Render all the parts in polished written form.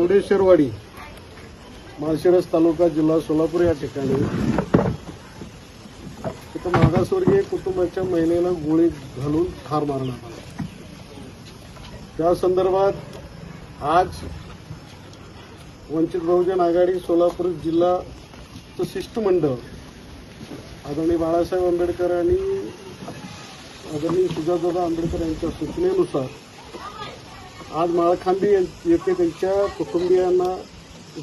चौडेश्वरवाडी माळशिरस तालुका जिल्हा सोलापूर या ठिकाणी एका मागासवर्गीय कुटुंबाच्या महिलेला गोळी घालून ठार मारण्यात आला। त्या संदर्भात आज वंचित बहुजन आघाडी सोलापूर जिल्हाचं शिष्टमंडळ आदरणीय बाळासाहेब आंबेडकर आणि आदरणीय सुजातदादा आंबेडकर यांच्या सूचनेनुसार आज माळखांबी येथे त्यांच्या कुटुंबियांना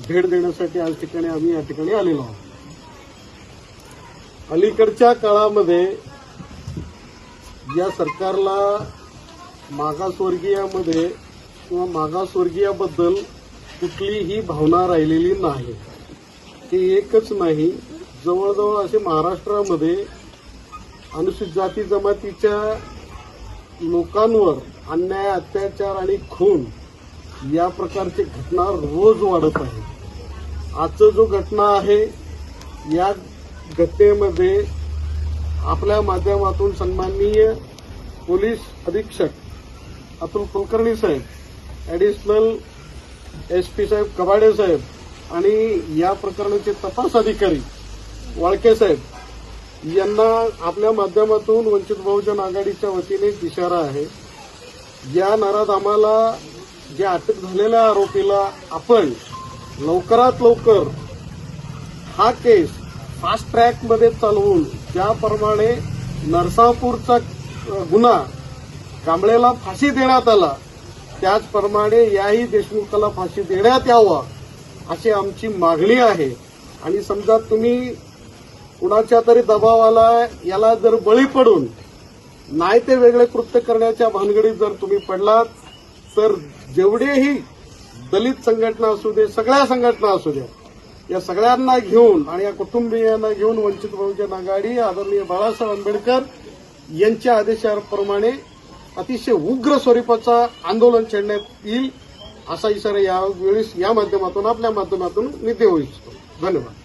भेट देण्यासाठी आज ठिकाणी आम्ही या ठिकाणी आलेलो आहोत। अलीकडच्या काळामध्ये या सरकारला मागासवर्गीयामध्ये किंवा मागासवर्गीयाबद्दल कुठलीही भावना राहिलेली नाही। ते एकच नाही, जवळजवळ असे महाराष्ट्रामध्ये अनुसूचित जाती जमातीच्या लोकांवर अन्याय, अत्याचार आणि खून या प्रकारची घटना रोज वाढत आहे। आजचं जो घटना आहे या घटनेमध्ये आपल्या माध्यमातून सन्माननीय पोलीस अधीक्षक अतुल कुलकर्णी साहेब, ॲडिशनल SP साहेब कबाडे साहेब आणि या प्रकरणाचे तपास अधिकारी वाळके साहेब यांना आपल्या माध्यमातून वंचित बहुजन आघाडीच्या वतीने इशारा आहे। या नराधामाला, ज्या अटक झालेल्या आरोपीला आपण लवकरात लवकर हा केस फास्ट ट्रॅकमध्ये चालवून ज्याप्रमाणे नरसापूरचा गुन्हा कांबळेला फाशी देण्यात आला त्याचप्रमाणे याही देशमुखाला फाशी देण्यात यावा अशी आमची मागणी आहे। आणि समजा तुम्ही कुणाच्या तरी दबावाला याला जर बळी पडून नाही ते वेगळे कृत्य करण्याच्या भानगडीत जर तुम्ही पडलात तर जेवढेही दलित संघटना असू दे, सगळ्या संघटना असू द्या, या सगळ्यांना घेऊन आणि या कुटुंबियांना घेऊन वंचित बहुजन आघाडी आदरणीय बाळासाहेब आंबेडकर यांच्या आदेशाप्रमाणे अतिशय उग्र स्वरूपाचा आंदोलन छेडण्यात येईल असा इशारा यावेळेस या माध्यमातून आपल्या माध्यमातून मी देऊ इच्छितो। धन्यवाद।